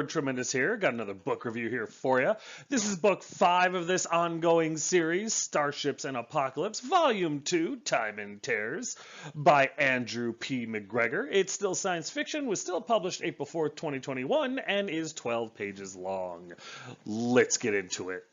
Lord Tremendous here. Got another book review here for you. This is book 5 of this ongoing series, Starships and Apocalypse, Volume 2, Time and Tears, by Andrew P. McGregor. It's still science fiction, was still published April 4th, 2021, and is 12 pages long. Let's get into it.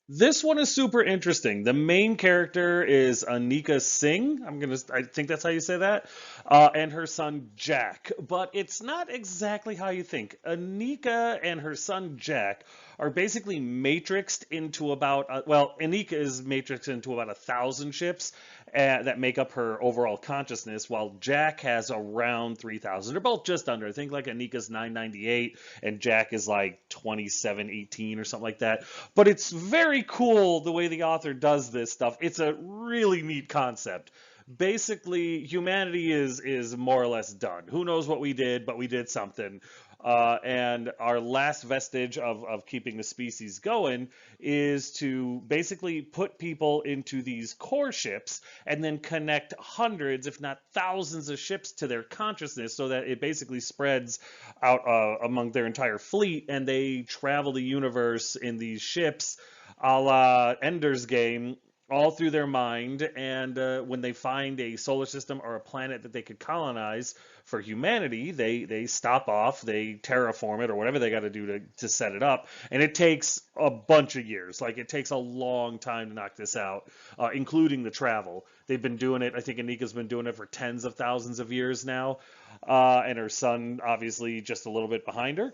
This one is super interesting. The main character is Anika Singh. I think that's how you say that. And her son Jack. But it's not exactly how you think. Anika and her son Jack are basically matrixed into Anika is matrixed into about 1,000 ships that make up her overall consciousness, while Jack has around 3,000. They're both just under. I think like Anika's 998 and Jack is like 2718 or something like that. But it's very cool the way the author does this stuff. It's a really neat concept. Basically, humanity is more or less done. Who knows what we did, but we did something. And our last vestige of keeping the species going is to basically put people into these core ships and then connect hundreds, if not thousands of ships to their consciousness so that it basically spreads out among their entire fleet, and they travel the universe in these ships a la Ender's Game, all through their mind. And when they find a solar system or a planet that they could colonize for humanity, they stop off, they terraform it or whatever they got to do to set it up. And it takes a bunch of years. Like, it takes a long time to knock this out, including the travel. They've been doing it. I think Anika's been doing it for tens of thousands of years now. And her son, obviously, just a little bit behind her.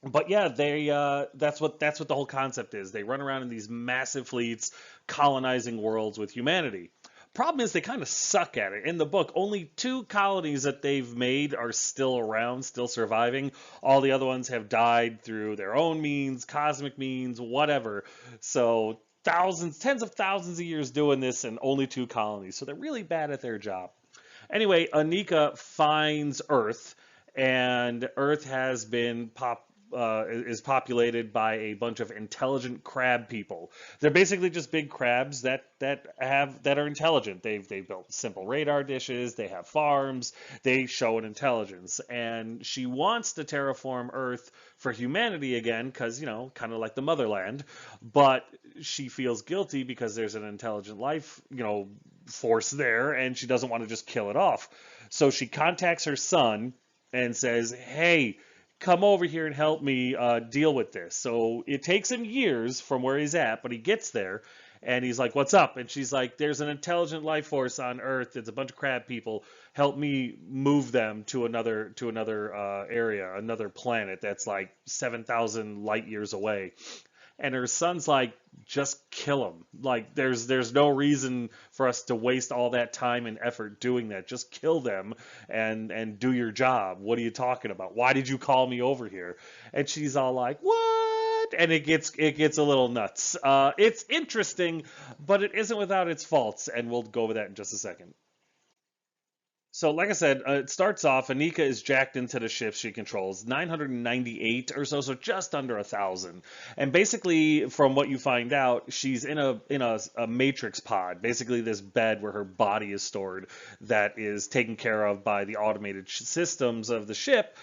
But yeah, that's what the whole concept is. They run around in these massive fleets, colonizing worlds with humanity. Problem is, they kind of suck at it. In the book, only 2 colonies that they've made are still around, still surviving. All the other ones have died through their own means, cosmic means, whatever. So tens of thousands of years doing this, and only 2 colonies. So they're really bad at their job. Anyway, Anika finds Earth, and Earth has been is populated by a bunch of intelligent crab people. They're basically just big crabs that are intelligent. They've built simple radar dishes. They have farms. They show an intelligence, and she wants to terraform Earth for humanity again, because, kind of like the motherland. But she feels guilty because there's an intelligent life, force there, and she doesn't want to just kill it off. So she contacts her son and says, "Hey, come over here and help me deal with this." So it takes him years from where he's at, but he gets there, and he's like, "What's up?" And she's like, "There's an intelligent life force on Earth. It's a bunch of crab people. Help me move them to another area, another planet that's like 7,000 light years away." And her son's like, "Just kill him. Like, there's no reason for us to waste all that time and effort doing that. Just kill them and do your job. What are you talking about? Why did you call me over here?" And she's all like, "What?" And it gets a little nuts. It's interesting, but it isn't without its faults, and we'll go over that in just a second. So, like I said, it starts off, Anika is jacked into the ship she controls, 998 or so just under 1,000. And basically, from what you find out, she's in a matrix pod, basically this bed where her body is stored, that is taken care of by the automated systems of the ship,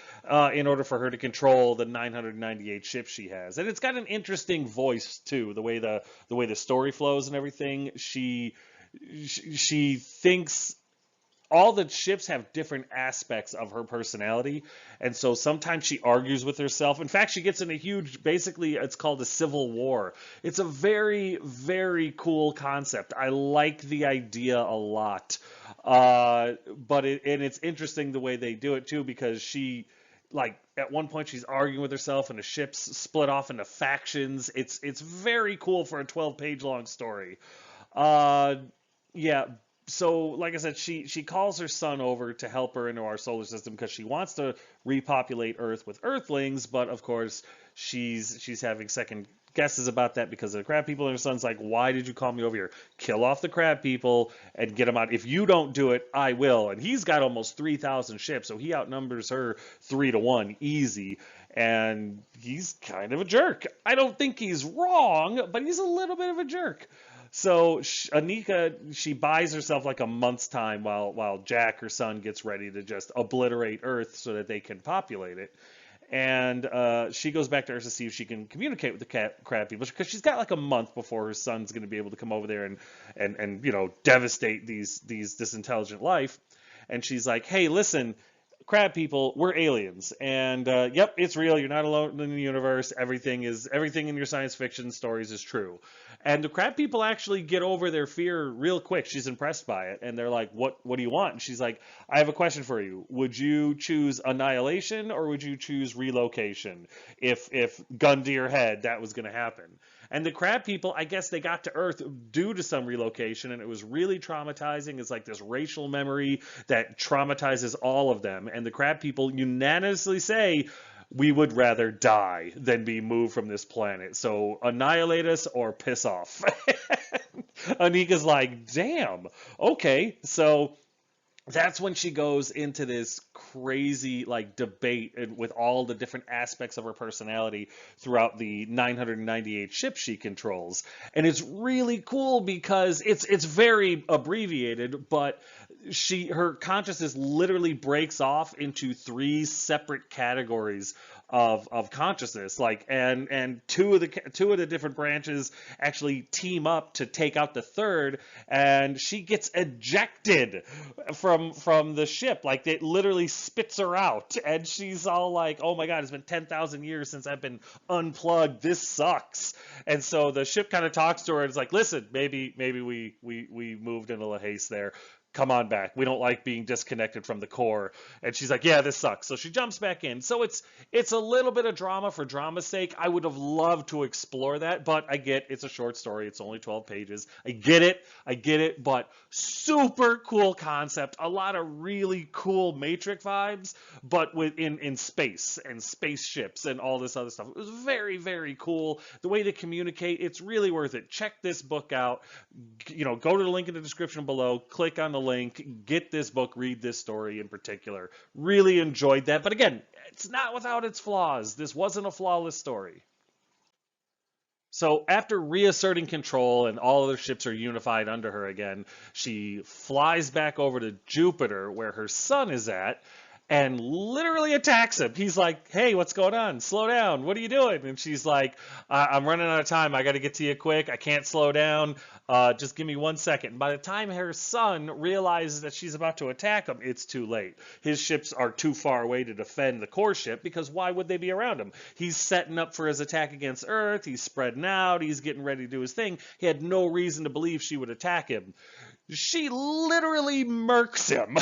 in order for her to control the 998 ships she has. And it's got an interesting voice too, the way the story flows and everything. She thinks all the ships have different aspects of her personality, and so sometimes she argues with herself. In fact, she gets in a huge, basically, it's called a civil war. It's a very, very cool concept. I like the idea a lot, but it's interesting the way they do it too, because she, like, at one point she's arguing with herself, and the ship's split off into factions. It's very cool for a 12-page long story. Yeah. So, like I said, she calls her son over to help her into our solar system because she wants to repopulate Earth with Earthlings, but of course she's having second guesses about that because of the crab people, and her son's like, "Why did you call me over here? Kill off the crab people and get them out. If you don't do it, I will." And he's got almost 3,000 ships, so he outnumbers her 3-1 easy, and he's kind of a jerk. I don't think he's wrong, but he's a little bit of a jerk. So Anika, she buys herself like a month's time while Jack, her son, gets ready to just obliterate Earth so that they can populate it. And she goes back to Earth to see if she can communicate with the crab people, because she's got like a month before her son's going to be able to come over there and devastate this intelligent life. And she's like, hey, listen, crab people, we're aliens, and yep, it's real. You're not alone in the universe. Everything in your science fiction stories is true. And the crab people actually get over their fear real quick. She's impressed by it, and they're like, what do you want? And she's like, I have a question for you. Would you choose annihilation, or would you choose relocation? If gun to your head, that was going to happen. And the crab people, I guess they got to Earth due to some relocation, and it was really traumatizing. It's like this racial memory that traumatizes all of them. And the crab people unanimously say, we would rather die than be moved from this planet. So annihilate us or piss off. Anika's like, damn, okay. So that's when she goes into this crazy like debate with all the different aspects of her personality throughout the 998 ships she controls. And it's really cool because it's very abbreviated, but her consciousness literally breaks off into 3 separate categories of consciousness, like, and two of the different branches actually team up to take out the third, and she gets ejected from the ship. Like, it literally spits her out, and she's all like, oh my god, it's been 10,000 years since I've been unplugged, this sucks. And so the ship kind of talks to her and is like, listen, maybe we moved in a little haste there, come on back. We don't like being disconnected from the core. And she's like, yeah, this sucks. So she jumps back in. So it's a little bit of drama for drama's sake. I would have loved to explore that, but I get it's a short story. It's only 12 pages. I get it, but super cool concept. A lot of really cool Matrix vibes, but in space and spaceships and all this other stuff. It was very, very cool. The way they communicate, it's really worth it. Check this book out. Go to the link in the description below, click on the link, get this book, read this story in particular. Really enjoyed that. But again, it's not without its flaws. This wasn't a flawless story. So after reasserting control and all other ships are unified under her again, she flies back over to Jupiter, where her son is at, and literally attacks him. He's like, hey, what's going on? Slow down. What are you doing? And she's like, I'm running out of time. I got to get to you quick. I can't slow down. Just give me 1 second. And by the time her son realizes that she's about to attack him, it's too late. His ships are too far away to defend the core ship, because why would they be around him? He's setting up for his attack against Earth. He's spreading out. He's getting ready to do his thing. He had no reason to believe she would attack him. She literally murks him.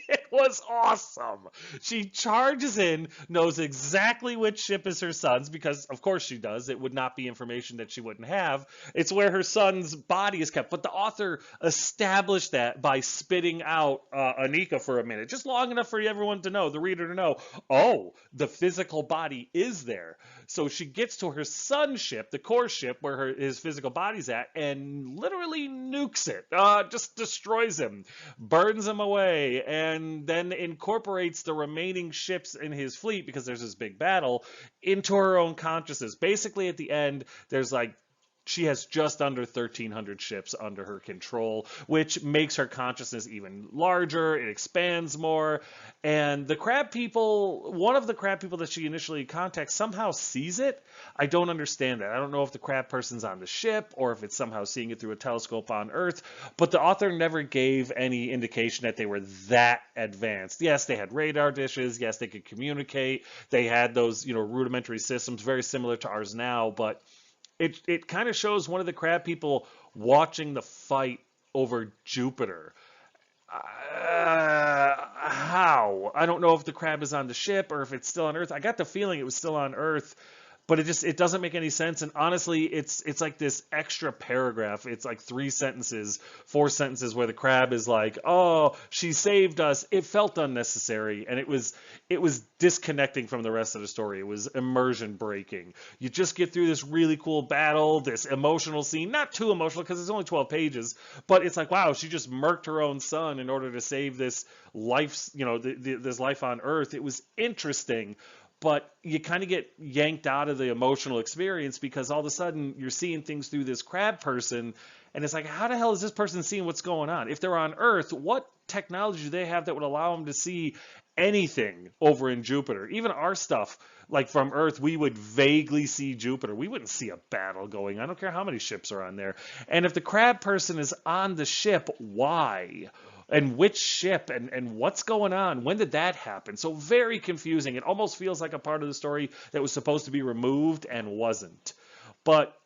It was awesome. She charges in, knows exactly which ship is her son's, because of course she does. It would not be information that she wouldn't have. It's where her son's body is kept. But the author established that by spitting out Anika for a minute, just long enough for everyone to know, the reader to know, oh, the physical body is there. So she gets to her son's ship, the core ship, where his physical body's at, and literally nukes it, just destroys him, burns him away, and then incorporates the remaining ships in his fleet, because there's this big battle, into her own consciousness. Basically, at the end, there's like, she has just under 1,300 ships under her control, which makes her consciousness even larger. It expands more. And the crab people, one of the crab people that she initially contacts somehow sees it. I don't understand that. I don't know if the crab person's on the ship or if it's somehow seeing it through a telescope on Earth. But the author never gave any indication that they were that advanced. Yes, they had radar dishes. Yes, they could communicate. They had those, rudimentary systems very similar to ours now. But it kind of shows one of the crab people watching the fight over Jupiter. How? I don't know if the crab is on the ship or if it's still on Earth. I got the feeling it was still on Earth, but it doesn't make any sense. And honestly, it's like this extra paragraph. It's like 4 sentences where the crab is like, oh, she saved us. It felt unnecessary, and it was disconnecting from the rest of the story. It was immersion breaking. You just get through this really cool battle, this emotional scene, not too emotional because it's only 12 pages, but it's like, wow, she just murked her own son in order to save this life, this life on Earth. It was interesting. But you kind of get yanked out of the emotional experience, because all of a sudden you're seeing things through this crab person, and it's like, how the hell is this person seeing what's going on? If they're on Earth, what technology do they have that would allow them to see anything over in Jupiter. Even our stuff, like from Earth, we would vaguely see Jupiter. We wouldn't see a battle going. I don't care how many ships are on there. And if the crab person is on the ship, why? And which ship and what's going on? When did that happen? So very confusing. It almost feels like a part of the story that was supposed to be removed and wasn't. But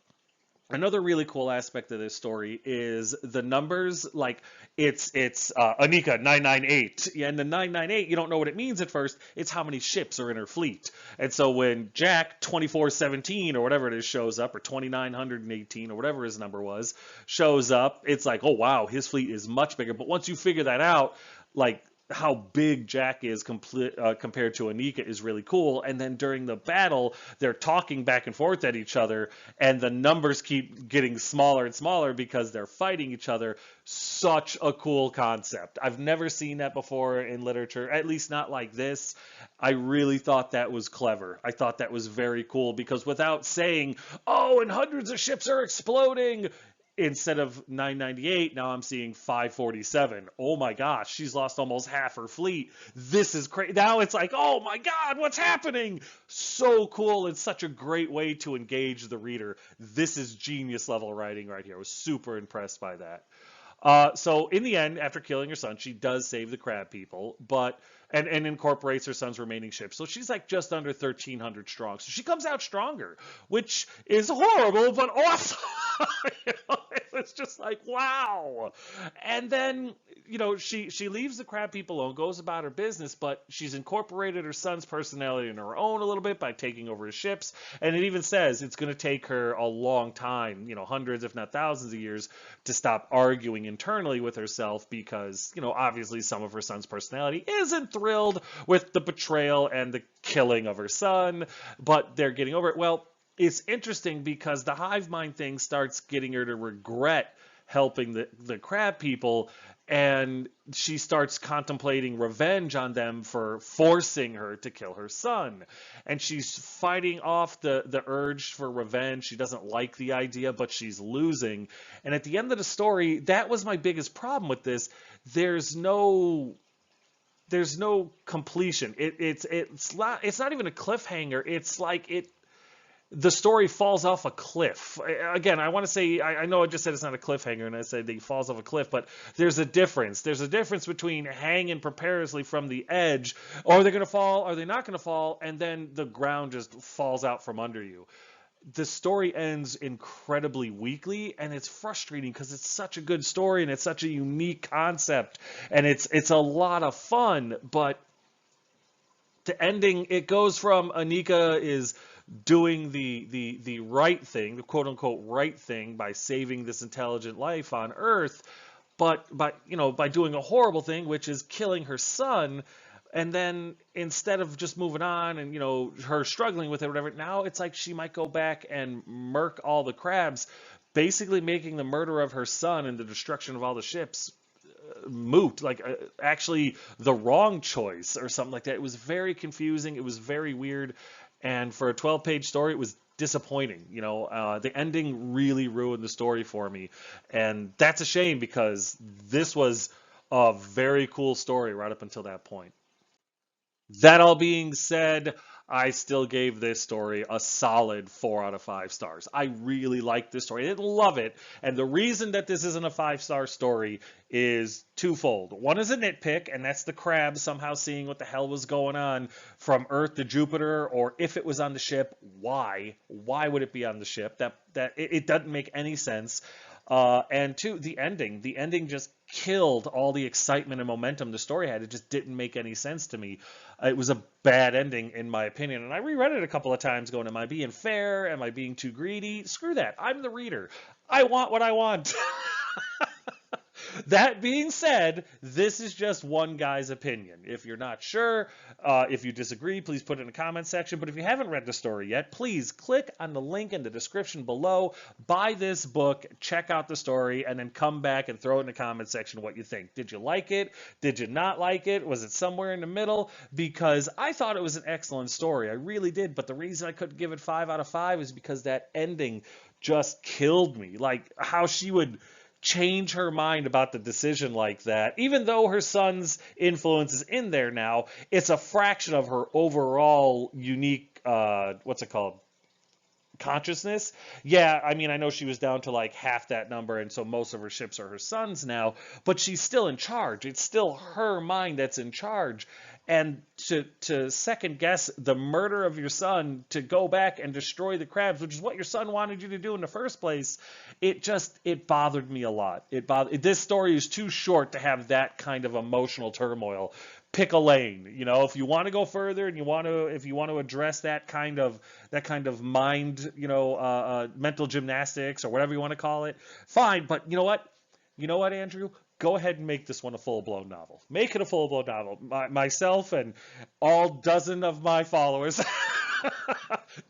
another really cool aspect of this story is the numbers. Like it's Anika 998, and the 998, you don't know what it means at first. It's how many ships are in her fleet. And so when Jack 2417 or whatever it is shows up, or 2918 or whatever his number was shows up, it's like, oh wow, his fleet is much bigger. But once you figure that out, like how big Jack is compared to Anika is really cool. And then during the battle, they're talking back and forth at each other, and the numbers keep getting smaller and smaller because they're fighting each other. Such a cool concept. I've never seen that before in literature, at least not like this. I really thought that was clever. I thought that was very cool, because without saying, oh, and hundreds of ships are exploding, instead of 998, now I'm seeing 547. Oh my gosh, she's lost almost half her fleet. This is crazy. Now it's like, oh my God, what's happening? So cool. It's such a great way to engage the reader. This is genius level writing right here. I was super impressed by that. So in the end, after killing her son, she does save the crab people, but and incorporates her son's remaining ships. So she's like just under 1,300 strong. So she comes out stronger, which is horrible, but awesome. It was just like, wow. And then, she leaves the crab people alone, goes about her business, but she's incorporated her son's personality in her own a little bit by taking over his ships. And it even says it's going to take her a long time, hundreds, if not thousands of years, to stop arguing internally with herself, because, obviously some of her son's personality isn't thrilled with the betrayal and the killing of her son, but they're getting over it. Well, it's interesting because the hive mind thing starts getting her to regret helping the crab people, and she starts contemplating revenge on them for forcing her to kill her son. And she's fighting off the urge for revenge. She doesn't like the idea, but she's losing. And at the end of the story, that was my biggest problem with this. There's no completion. It's not even a cliffhanger. It's like the story falls off a cliff. Again, I want to say, I know I just said it's not a cliffhanger, and I said he falls off a cliff, but there's a difference. There's a difference between hanging precariously from the edge, or are they going to fall, are they not going to fall, and then the ground just falls out from under you. The story ends incredibly weakly, and it's frustrating because it's such a good story, and it's such a unique concept, and it's a lot of fun, but the ending, it goes from Anika is doing the right thing, the quote unquote right thing, by saving this intelligent life on Earth, but by doing a horrible thing, which is killing her son. And then instead of just moving on and her struggling with it or whatever, now it's like she might go back and murk all the crabs, basically making the murder of her son and the destruction of all the ships moot, like actually the wrong choice or something like that. It was very confusing. It was very weird. And for a 12-page story, it was disappointing. The ending really ruined the story for me. And that's a shame, because this was a very cool story right up until that point. That all being said, I still gave this story a solid 4 out of 5 stars. I really liked this story. I didn't love it. And the reason that this isn't a 5-star story is twofold. One is a nitpick, and that's the crab somehow seeing what the hell was going on from Earth to Jupiter, or if it was on the ship, why? Why would it be on the ship? It doesn't make any sense. And two, the ending. The ending just killed all the excitement and momentum the story had. It just didn't make any sense to me. It was a bad ending, in my opinion. And I reread it a couple of times going, am I being fair? Am I being too greedy? Screw that. I'm the reader. I want what I want. That being said, this is just one guy's opinion. If you're not sure, if you disagree, please put it in the comment section. But if you haven't read the story yet, please click on the link in the description below, buy this book, check out the story, and then come back and throw it in the comment section what you think. Did you like it? Did you not like it? Was it somewhere in the middle? Because I thought it was an excellent story. I really did. But the reason I couldn't give it 5 out of 5 is because that ending just killed me. Like how she would change her mind about the decision like that. Even though her son's influence is in there now, it's a fraction of her overall unique, what's it called? Consciousness. Yeah, I mean, I know she was down to like half that number, and so most of her ships are her son's now, but she's still in charge. It's still her mind that's in charge. And to second guess the murder of your son, to go back and destroy the crabs, which is what your son wanted you to do in the first place, it bothered me a lot. This story is too short to have that kind of emotional turmoil. Pick a lane. If you want to go further and if you want to address that kind of mind, mental gymnastics or whatever you want to call it, fine. But you know what? You know what, Andrew? Go ahead and make this one a full-blown novel. Make it a full-blown novel. Myself and all dozen of my followers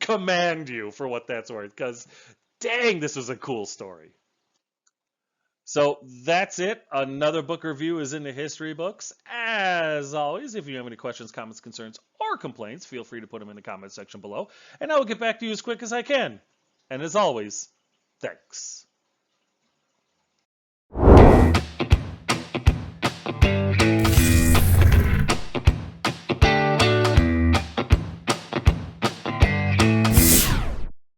command you for what that's worth, because dang, this was a cool story. So that's it. Another book review is in the history books. As always, if you have any questions, comments, concerns, or complaints, feel free to put them in the comments section below, and I will get back to you as quick as I can. And as always, thanks.